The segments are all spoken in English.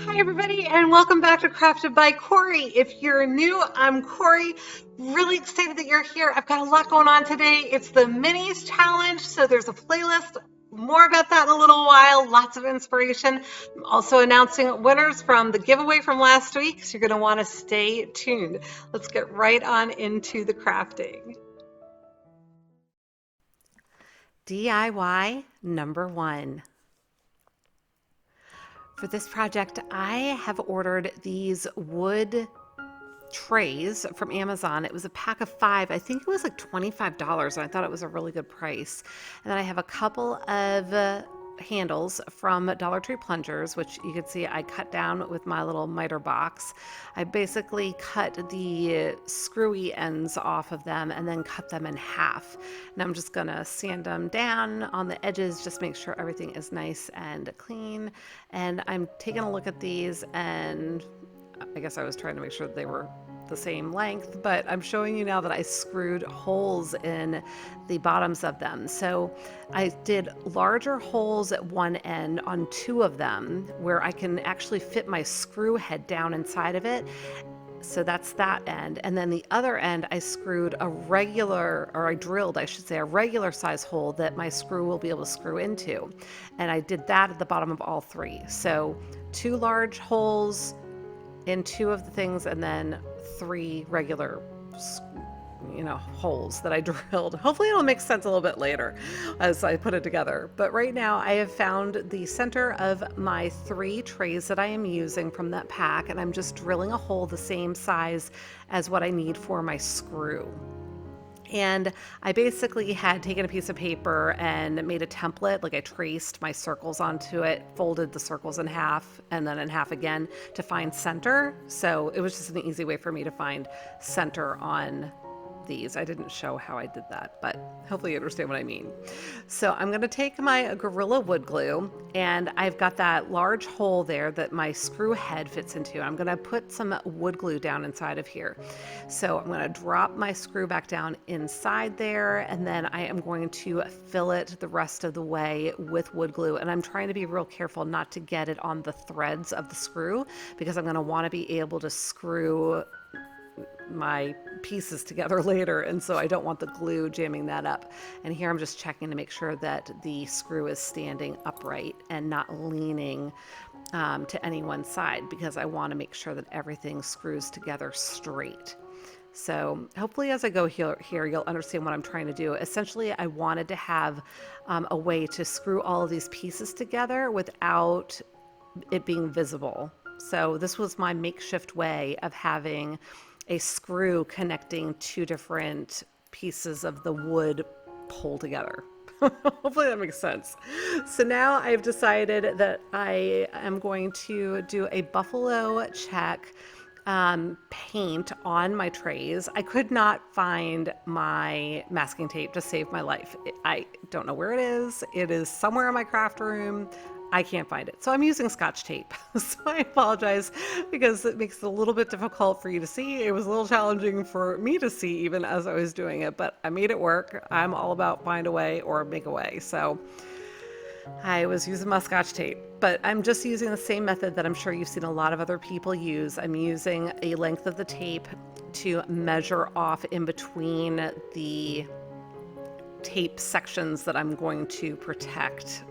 Hi, everybody, and welcome back to Crafted by Corie. If you're new, I'm Corie. Really excited that you're here. I've got a lot going on today. It's the Minis Challenge, so there's a playlist. More about that in a little while. Lots of inspiration. I'm also announcing winners from the giveaway from last week, so you're going to want to stay tuned. Let's get right on into the crafting. DIY number one. For this project, I have ordered these wood trays from Amazon. It was a pack of 5. I think it was like $25, and I thought it was a really good price. And then I have a couple of handles from Dollar Tree plungers, which you can see I cut down with my little miter box. I basically cut the screwy ends off of them and then cut them in half. And I'm just gonna sand them down on the edges, just make sure everything is nice and clean. And I'm taking a look at these, and I guess I was trying to make sure that they were the same length, but I'm showing you now that I screwed holes in the bottoms of them. So I did larger holes at one end on 2 of them where I can actually fit my screw head down inside of it. So that's that end. And then the other end, I screwed a regular, or I drilled, I should say, a regular size hole that my screw will be able to screw into. And I did that at the bottom of all 3. So 2 large holes in 2 of the things, and then 3 regular holes that I drilled. Hopefully it'll make sense a little bit later as I put it together. But right now I have found the center of my 3 trays that I am using from that pack, and I'm just drilling a hole the same size as what I need for my screw. And I basically had taken a piece of paper and made a template. Like, I traced my circles onto it, folded the circles in half and then in half again to find center. So it was just an easy way for me to find center on these. I didn't show how I did that, but hopefully you understand what I mean. So I'm going to take my Gorilla wood glue, and I've got that large hole there that my screw head fits into. I'm going to put some wood glue down inside of here. So I'm going to drop my screw back down inside there, and then I am going to fill it the rest of the way with wood glue. And I'm trying to be real careful not to get it on the threads of the screw, because I'm going to want to be able to screw my pieces together later, and so I don't want the glue jamming that up. And here I'm just checking to make sure that the screw is standing upright and not leaning to any one side, because I want to make sure that everything screws together straight. So hopefully as I go here you'll understand what I'm trying to do. Essentially, I wanted to have a way to screw all of these pieces together without it being visible. So this was my makeshift way of having a screw connecting 2 different pieces of the wood pull together. Hopefully that makes sense. So now I've decided that I am going to do a buffalo check paint on my trays. I could not find my masking tape to save my life. I don't know where it is. It is somewhere in my craft room. I can't find it. So I'm using Scotch tape. So I apologize, because it makes it a little bit difficult for you to see. It was a little challenging for me to see even as I was doing it, but I made it work. I'm all about find a way or make a way. So I was using my Scotch tape, but I'm just using the same method that I'm sure you've seen a lot of other people use. I'm using a length of the tape to measure off in between the tape sections that I'm going to protect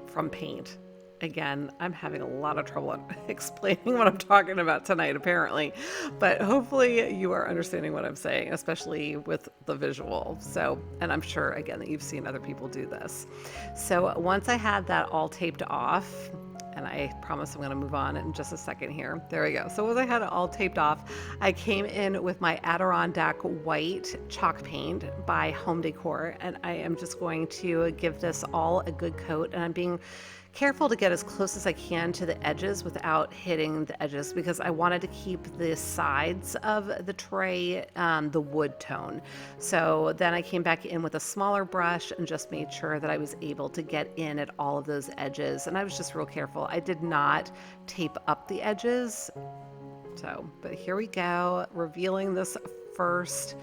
from paint. Again, I'm having a lot of trouble explaining what I'm talking about tonight, apparently, but hopefully you are understanding what I'm saying, especially with the visual. So, and I'm sure, again, that you've seen other people do this. So once I had that all taped off, and I promise I'm going to move on in just a second here. There we go. So once I had it all taped off, I came in with my Adirondack white chalk paint by Home Decor, and I am just going to give this all a good coat, and I'm being careful to get as close as I can to the edges without hitting the edges, because I wanted to keep the sides of the tray the wood tone. So then I came back in with a smaller brush and just made sure that I was able to get in at all of those edges, and I was just real careful. I did not tape up the edges. So, but here we go, revealing this first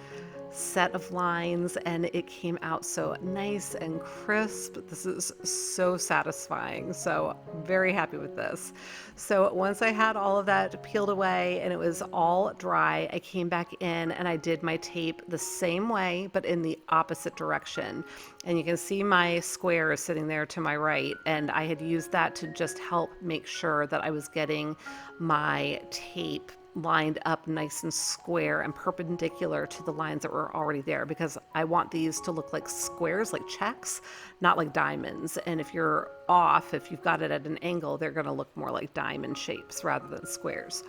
set of lines, and it came out so nice and crisp. This is so satisfying. So very happy with this. So once I had all of that peeled away and it was all dry, I came back in and I did my tape the same way, but in the opposite direction. And you can see my square is sitting there to my right, and I had used that to just help make sure that I was getting my tape lined up nice and square and perpendicular to the lines that were already there, because I want these to look like squares, like checks, not like diamonds. And if you're off, if you've got it at an angle, they're going to look more like diamond shapes rather than squares.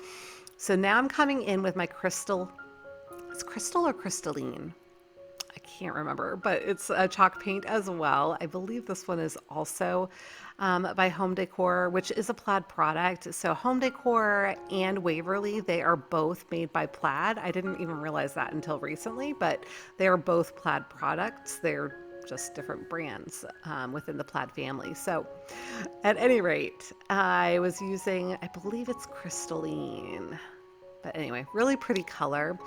So now I'm coming in with my crystal. It's crystal or crystalline? I can't remember, but it's a chalk paint as well. I believe this one is also by Home Decor, which is a Plaid product. So Home Decor and Waverly, they are both made by Plaid. I didn't even realize that until recently, but they are both Plaid products. They're just different brands within the Plaid family. So at any rate, I was using, I believe it's crystalline. But anyway, really pretty color.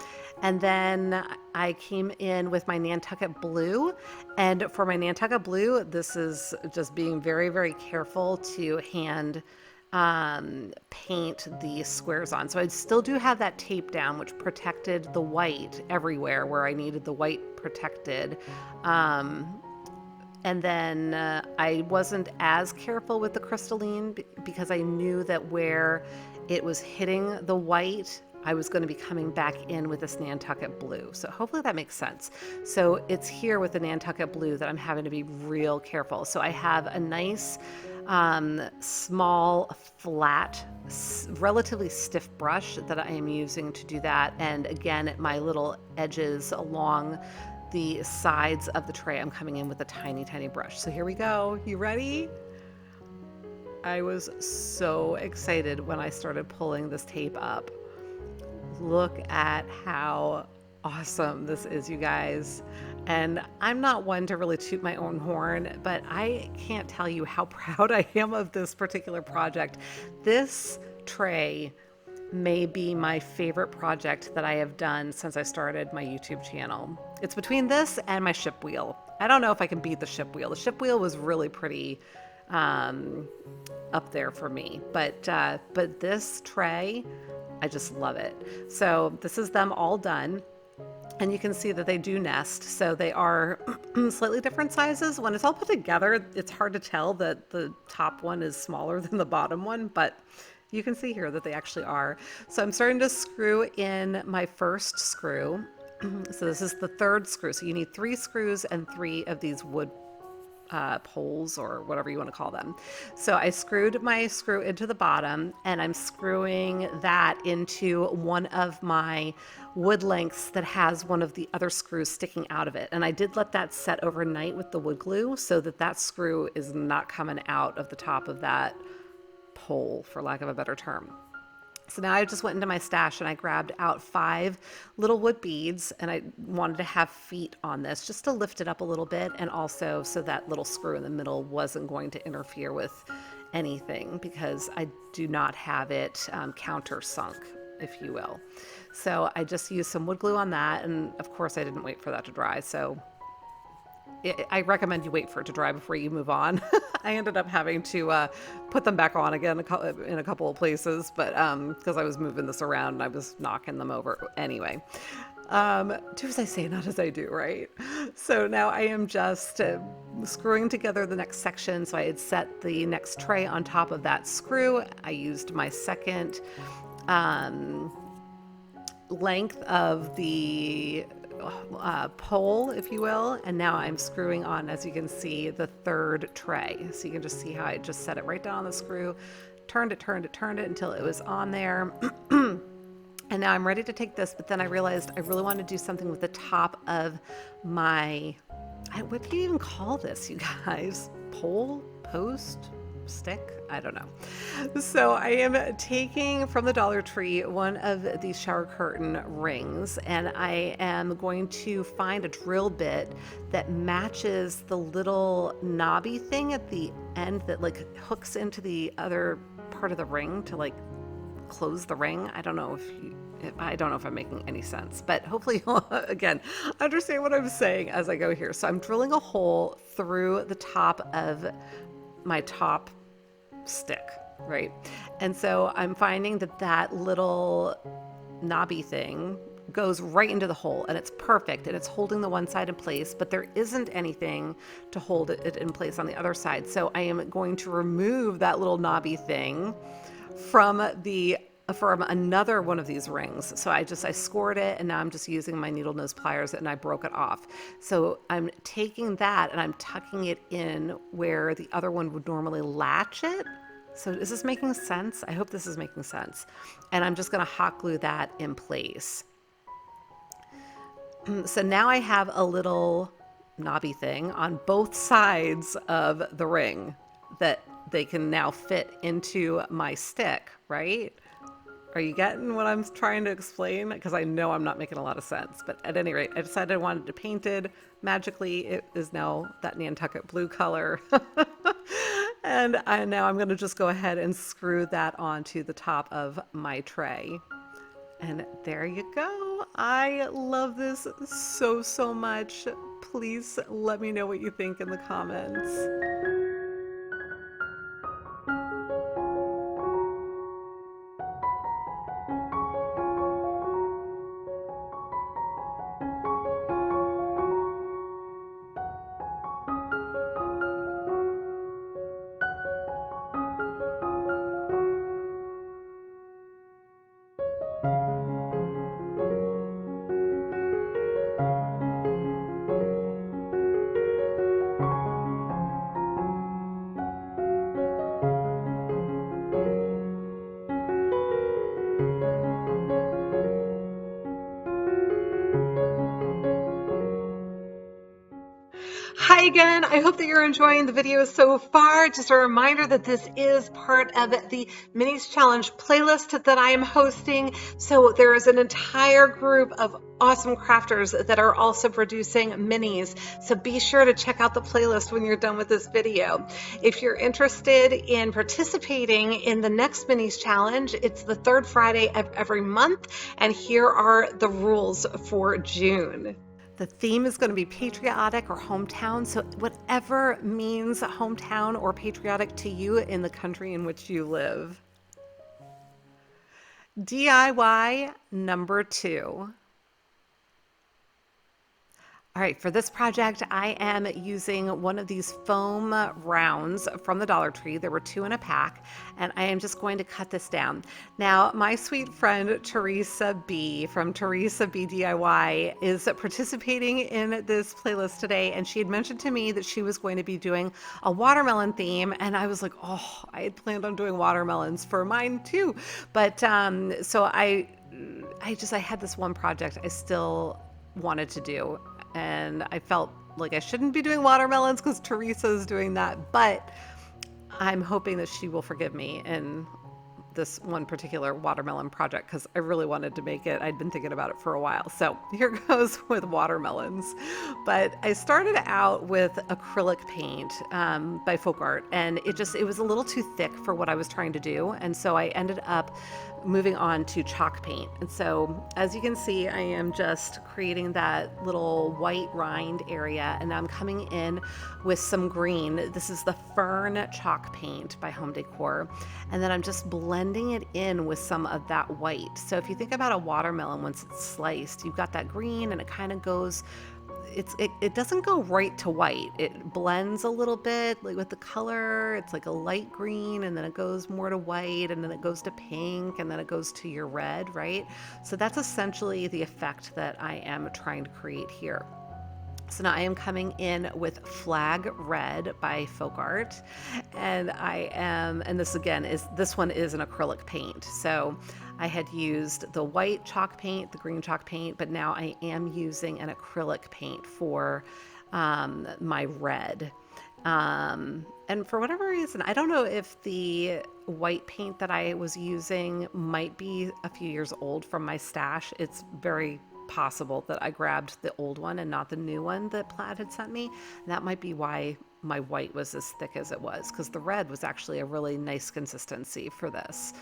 And then I came in with my Nantucket blue. And for my Nantucket blue, this is just being very, very careful to hand paint the squares on. So I still do have that tape down, which protected the white everywhere where I needed the white protected. And then I wasn't as careful with the crystalline because I knew that where it was hitting the white, I was going to be coming back in with this Nantucket blue. So hopefully that makes sense. So it's here with the Nantucket blue that I'm having to be real careful. So I have a nice, small, flat, relatively stiff brush that I am using to do that. And again, at my little edges along the sides of the tray, I'm coming in with a tiny, tiny brush. So here we go. You ready? I was so excited when I started pulling this tape up. Look at how awesome this is, you guys. And I'm not one to really toot my own horn, but I can't tell you how proud I am of this particular project. This tray may be my favorite project that I have done since I started my YouTube channel. It's between this and my ship wheel. I don't know if I can beat the ship wheel. The ship wheel was really pretty up there for me, but this tray, I just love it. So this is them all done, and you can see that they do nest. So they are slightly different sizes. When it's all put together, it's hard to tell that the top one is smaller than the bottom one, but you can see here that they actually are. So I'm starting to screw in my first screw. So this is the third screw. So you need 3 screws and 3 of these wood poles, or whatever you want to call them. So I screwed my screw into the bottom, and I'm screwing that into one of my wood lengths that has one of the other screws sticking out of it. And I did let that set overnight with the wood glue so that that screw is not coming out of the top of that pole, for lack of a better term. So now I just went into my stash and I grabbed out 5 little wood beads, and I wanted to have feet on this just to lift it up a little bit, and also so that little screw in the middle wasn't going to interfere with anything, because I do not have it countersunk, if you will. So I just used some wood glue on that, and of course I didn't wait for that to dry, so I recommend you wait for it to dry before you move on. I ended up having to put them back on again in a couple of places, but because I was moving this around and I was knocking them over. Anyway, do as I say, not as I do, right? So now I am just screwing together the next section. So I had set the next tray on top of that screw. I used my second length of the pole, if you will, and now I'm screwing on, as you can see, the third tray. So you can just see how I just set it right down on the screw, turned it until it was on there. And now I'm ready to take this, but then I realized I really want to do something with the top of my, what do you even call this, you guys? Pole? Post? Stick? I don't know. So I am taking from the Dollar Tree one of these shower curtain rings, and I am going to find a drill bit that matches the little knobby thing at the end that like hooks into the other part of the ring to like close the ring. I don't know I don't know if I'm making any sense, but hopefully you'll, again, understand what I'm saying as I go here. So I'm drilling a hole through the top of my top stick, right? And so I'm finding that that little knobby thing goes right into the hole, and it's perfect, and it's holding the one side in place, but there isn't anything to hold it in place on the other side. So I am going to remove that little knobby thing from another one of these rings. So I scored it, and now I'm just using my needle nose pliers, and I broke it off. So I'm taking that and I'm tucking it in where the other one would normally latch it. So is this making sense? I hope this is making sense. And I'm just gonna hot glue that in place. So now I have a little knobby thing on both sides of the ring that they can now fit into my stick, right? Are you getting what I'm trying to explain? Because I know I'm not making a lot of sense. But at any rate, I decided I wanted it painted. Magically, it is now that Nantucket blue color. And now I'm going to just go ahead and screw that onto the top of my tray. And there you go. I love this so, so much. Please let me know what you think in the comments. Hi again. I hope that you're enjoying the video so far. Just a reminder that this is part of the Minis Challenge playlist that I am hosting. So there is an entire group of awesome crafters that are also producing minis. So be sure to check out the playlist when you're done with this video. If you're interested in participating in the next Minis Challenge, it's the third Friday of every month. And here are the rules for June. The theme is going to be patriotic or hometown. So whatever means hometown or patriotic to you in the country in which you live. DIY number 2. All right, for this project, I am using one of these foam rounds from the Dollar Tree. There were 2 in a pack, and I am just going to cut this down. Now, my sweet friend Teresa B from Teresa B DIY is participating in this playlist today, and she had mentioned to me that she was going to be doing a watermelon theme, and I was like, oh, I had planned on doing watermelons for mine too. But so I had this one project I still wanted to do. And I felt like I shouldn't be doing watermelons because Teresa's doing that, but I'm hoping that she will forgive me in this one particular watermelon project because I really wanted to make it. I'd been thinking about it for a while. So here goes with watermelons. But I started out with acrylic paint by Folk Art, and it was a little too thick for what I was trying to do. And so I ended up moving on to chalk paint. And so as you can see, I am just creating that little white rind area, and I'm coming in with some green. This is the Fern chalk paint by Home Decor. And then I'm just blending it in with some of that white. So if you think about a watermelon, once it's sliced, you've got that green and it kind of goes, it doesn't go right to white. It blends a little bit like with the color. It's like a light green, and then it goes more to white, and then it goes to pink, and then it goes to your red, right? So that's essentially the effect that I am trying to create here. So now I am coming in with Flag Red by Folk Art, and this one is an acrylic paint. So I had used the white chalk paint, the green chalk paint, but now I am using an acrylic paint for my red. And for whatever reason, I don't know if the white paint that I was using might be a few years old from my stash. It's very possible that I grabbed the old one and not the new one that Plaid had sent me. And that might be why my white was as thick as it was, because the red was actually a really nice consistency for this.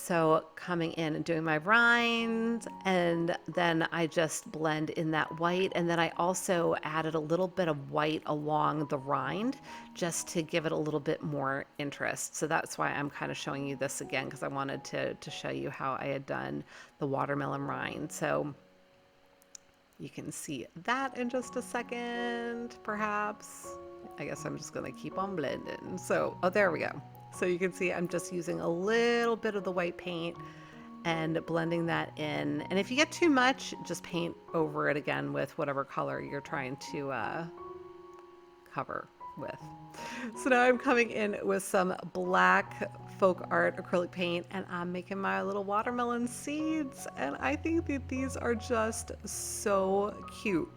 So coming in and doing my rind, and then I just blend in that white, and then I also added a little bit of white along the rind just to give it a little bit more interest. So that's why I'm kind of showing you this again, because I wanted to show you how I had done the watermelon rind. So you can see that in just a second, perhaps. I guess I'm just going to keep on blending. So, oh, there we go. So you can see I'm just using a little bit of the white paint and blending that in. And if you get too much, just paint over it again with whatever color you're trying to cover with. So now I'm coming in with some black folk art acrylic paint, and I'm making my little watermelon seeds, and I think that these are just so cute.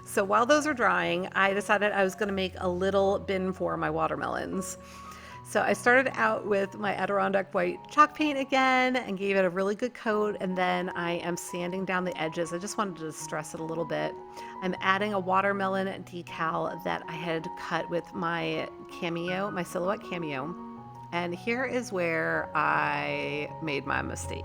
So while those are drying, I decided I was going to make a little bin for my watermelons. So I started out with my Adirondack white chalk paint again and gave it a really good coat, and then I am sanding down the edges. I just wanted to stress it a little bit. I'm adding a watermelon decal that I had cut with my cameo, my silhouette cameo. And here is where I made my mistake.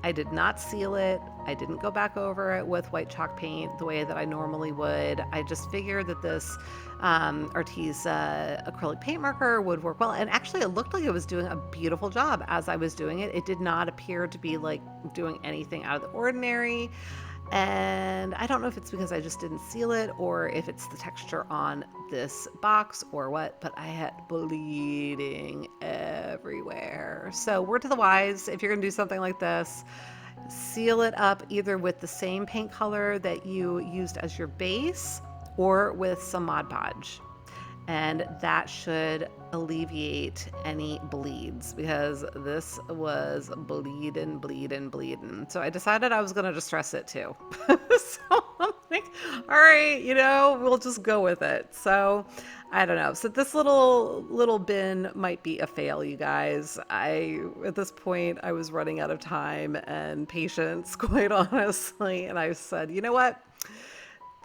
I did not seal it. I didn't go back over it with white chalk paint the way that I normally would. I just figured that this Artis acrylic paint marker would work well. And actually it looked like it was doing a beautiful job as I was doing it. It did not appear to be like doing anything out of the ordinary. And I don't know if it's because I just didn't seal it or if it's the texture on this box or what, but I had bleeding everywhere. So word to the wise, if you're gonna do something like this, seal it up either with the same paint color that you used as your base or with some Mod Podge. And that should alleviate any bleeds, because this was bleeding. So I decided I was going to distress it too. So I'm like, all right, we'll just go with it. So I don't know. So this little bin might be a fail, you guys. At this point, I was running out of time and patience, quite honestly. And I said, you know what?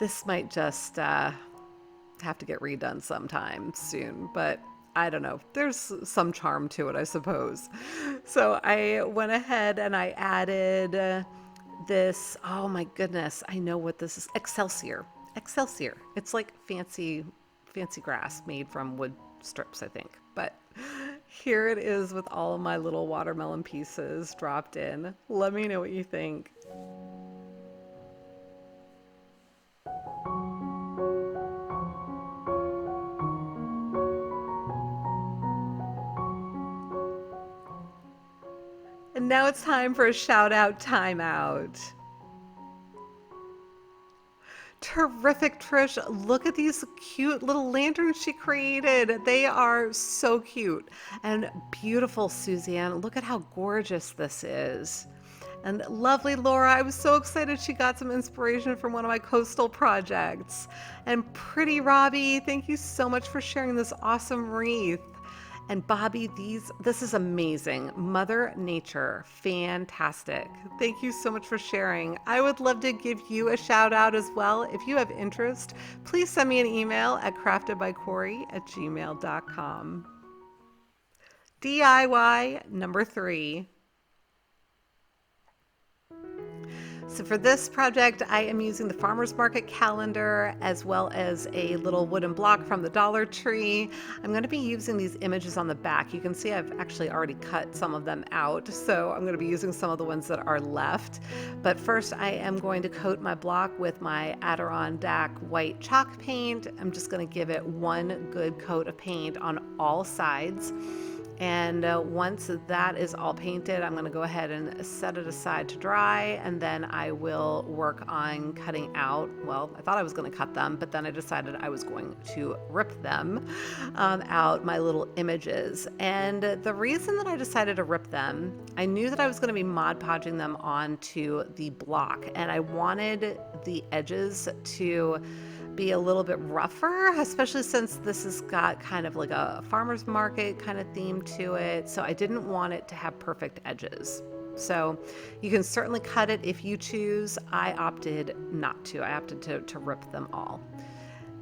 This might just have to get redone sometime soon, but I don't know. There's some charm to it, I suppose. So I went ahead and I added this. Oh my goodness, I know what this is. Excelsior. It's like fancy grass made from wood strips, I think. But here it is with all of my little watermelon pieces dropped in. Let me know what you think. And now it's time for a shout out timeout. Terrific, Trish. Look at these cute little lanterns she created. They are so cute. And beautiful, Suzanne. Look at how gorgeous this is. And lovely Laura, I was so excited she got some inspiration from one of my coastal projects. And pretty Robbie, thank you so much for sharing this awesome wreath. And Bobby, this is amazing. Mother Nature, fantastic. Thank you so much for sharing. I would love to give you a shout out as well. If you have interest, please send me an email at craftedbycorie@gmail.com. DIY number 3. So for this project, I am using the Farmer's Market calendar as well as a little wooden block from the Dollar Tree. I'm going to be using these images on the back. You can see I've actually already cut some of them out, so I'm going to be using some of the ones that are left. But first, I am going to coat my block with my Adirondack white chalk paint. I'm just going to give it one good coat of paint on all sides. And once that is all painted, I'm going to go ahead and set it aside to dry, and then I will work on cutting out, well, I thought I was going to cut them, but then I decided I was going to rip them out, my little images. And the reason that I decided to rip them, I knew that I was going to be Mod Podging them onto the block, and I wanted the edges to be a little bit rougher, especially since this has got kind of like a farmer's market kind of theme to it. So I didn't want it to have perfect edges. So you can certainly cut it if you choose. I opted not to. I opted to rip them all.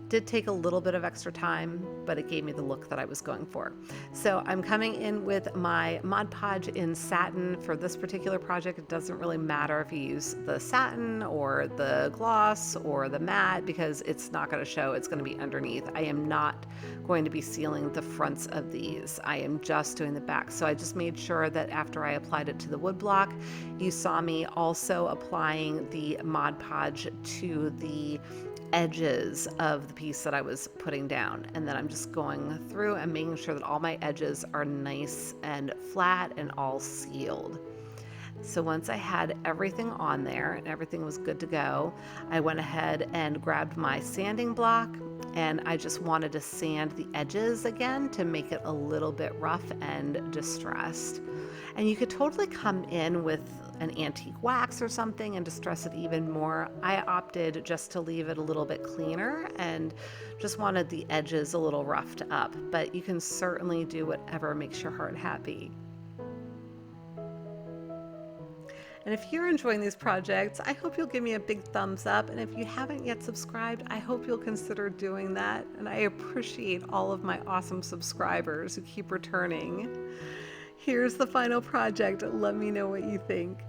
Did take a little bit of extra time, but it gave me the look that I was going for. So I'm coming in with my Mod Podge in satin. For this particular project, it doesn't really matter if you use the satin or the gloss or the matte, because it's not going to show, it's going to be underneath. I am not going to be sealing the fronts of these. I am just doing the back. So I just made sure that after I applied it to the wood block, you saw me also applying the Mod Podge to the edges of the piece that I was putting down. And then I'm just going through and making sure that all my edges are nice and flat and all sealed. So once I had everything on there and everything was good to go, I went ahead and grabbed my sanding block, and I just wanted to sand the edges again to make it a little bit rough and distressed. And you could totally come in with an antique wax or something and distress it even more. I opted just to leave it a little bit cleaner and just wanted the edges a little roughed up, but you can certainly do whatever makes your heart happy. And if you're enjoying these projects, I hope you'll give me a big thumbs up. And if you haven't yet subscribed, I hope you'll consider doing that. And I appreciate all of my awesome subscribers who keep returning. Here's the final project. Let me know what you think.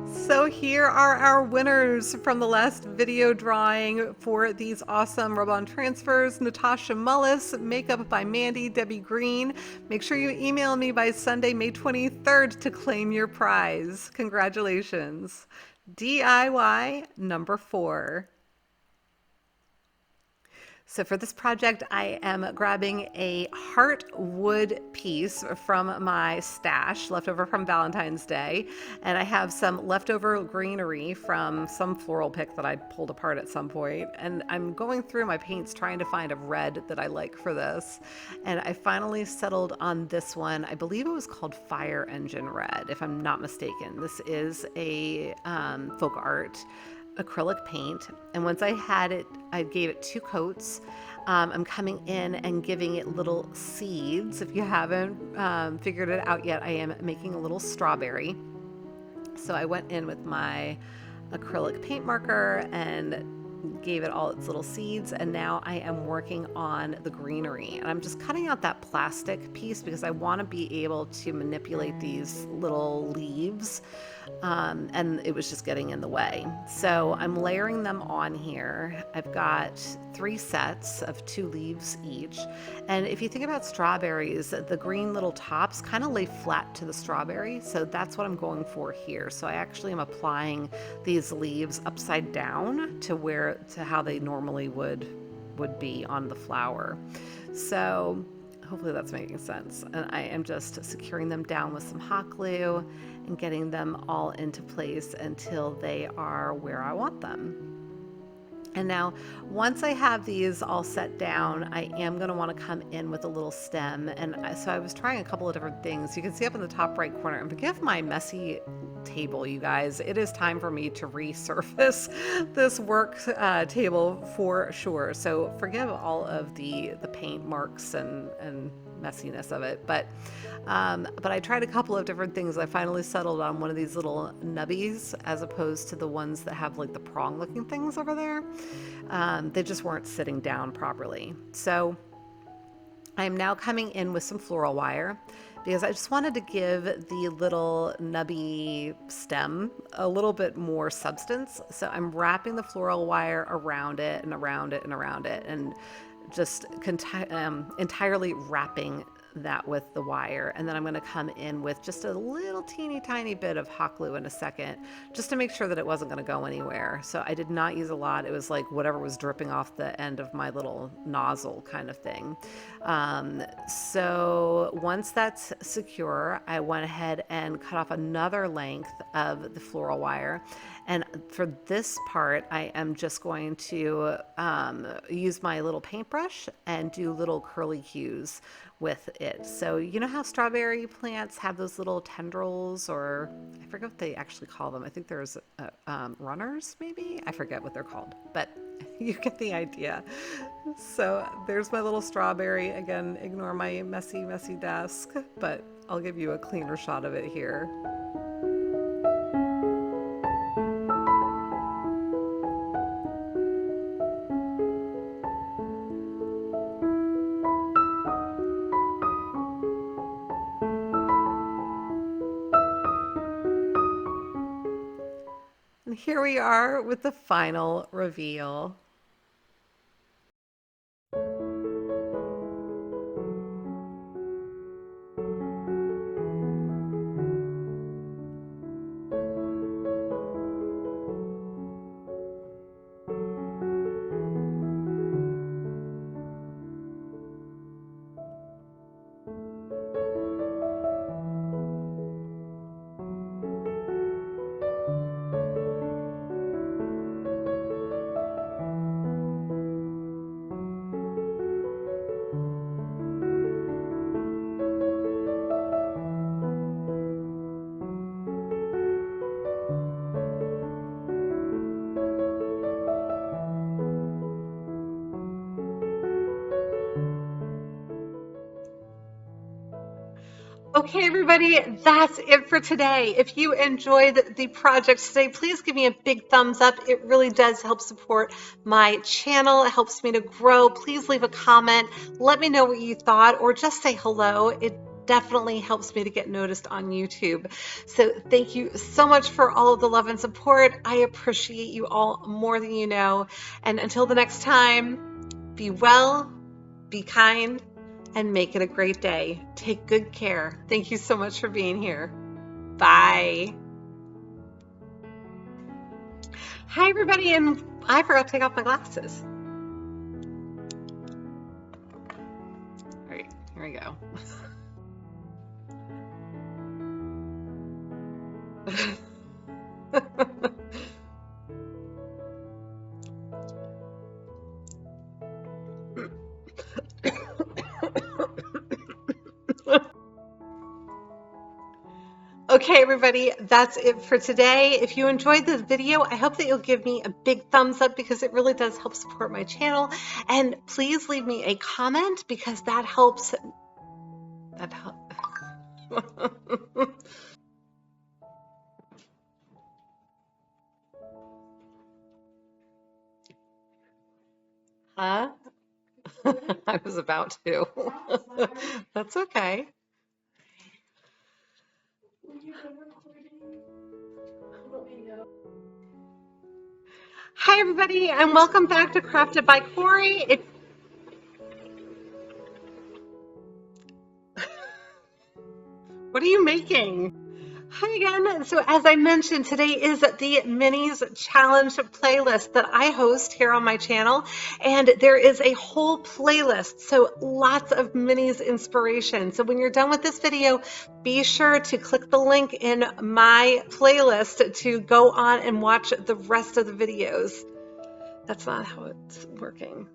So here are our winners from the last video drawing for these awesome rub-on transfers. Natasha Mullis, Makeup by Mandy, Debbie Green. Make sure you email me by Sunday, May 23rd to claim your prize. Congratulations. DIY number 4. So for this project, I am grabbing a heart wood piece from my stash, leftover from Valentine's Day. And I have some leftover greenery from some floral pick that I pulled apart at some point. And I'm going through my paints trying to find a red that I like for this. And I finally settled on this one. I believe it was called Fire Engine Red, if I'm not mistaken. This is a folk art acrylic paint, and once I had it, I gave it 2 coats. I'm coming in and giving it little seeds. If you haven't figured it out yet, I am making a little strawberry. So I went in with my acrylic paint marker and gave it all its little seeds, and now I am working on the greenery, and I'm just cutting out that plastic piece because I want to be able to manipulate these little leaves, and it was just getting in the way. So I'm layering them on here. I've got 3 sets of 2 leaves each, and if you think about strawberries, the green little tops kind of lay flat to the strawberry, so that's what I'm going for here. So I actually am applying these leaves upside down to how they normally would be on the flower. So hopefully that's making sense. And I am just securing them down with some hot glue and getting them all into place until they are where I want them. And now, once I have these all set down, I am going to want to come in with a little stem. And so I was trying a couple of different things. You can see up in the top right corner, and forgive my messy table, you guys. It is time for me to resurface this work table for sure. So forgive all of the paint marks and messiness of it. But I tried a couple of different things. I finally settled on one of these little nubbies as opposed to the ones that have like the prong looking things over there. They just weren't sitting down properly. So I am now coming in with some floral wire because I just wanted to give the little nubby stem a little bit more substance. So I'm wrapping the floral wire around it and around it and around it, and just entirely wrapping that with the wire. And then I'm going to come in with just a little teeny tiny bit of hot glue in a second, just to make sure that it wasn't going to go anywhere. So I did not use a lot. It was like whatever was dripping off the end of my little nozzle kind of thing. So once that's secure, I went ahead and cut off another length of the floral wire, And for this part, I am just going to use my little paintbrush and do little curly cues with it. So you know how strawberry plants have those little tendrils, or I forget what they actually call them. I think there's runners, maybe? I forget what they're called, but you get the idea. So there's my little strawberry. Again, ignore my messy desk, but I'll give you a cleaner shot of it here. And here we are with the final reveal. Okay, everybody, that's it for today. If you enjoyed the project today, please give me a big thumbs up. It really does help support my channel. It helps me to grow. Please leave a comment. Let me know what you thought, or just say hello. It definitely helps me to get noticed on YouTube. So thank you so much for all of the love and support. I appreciate you all more than you know. And until the next time, be well, be kind, and make it a great day. Take good care. Thank you so much for being here. Bye. Hi, everybody, and I forgot to take off my glasses. All right, here we go. Okay, everybody, that's it for today. If you enjoyed this video, I hope that you'll give me a big thumbs up because it really does help support my channel. And please leave me a comment because that helps. That helps. Huh? I was about to. That's okay. Hi, everybody, and welcome back to Crafted by Corie. What are you making? Hi again. So as I mentioned, today is the Minis Challenge playlist that I host here on my channel. And there is a whole playlist, so lots of Minis inspiration. So when you're done with this video, be sure to click the link in my playlist to go on and watch the rest of the videos. That's not how it's working.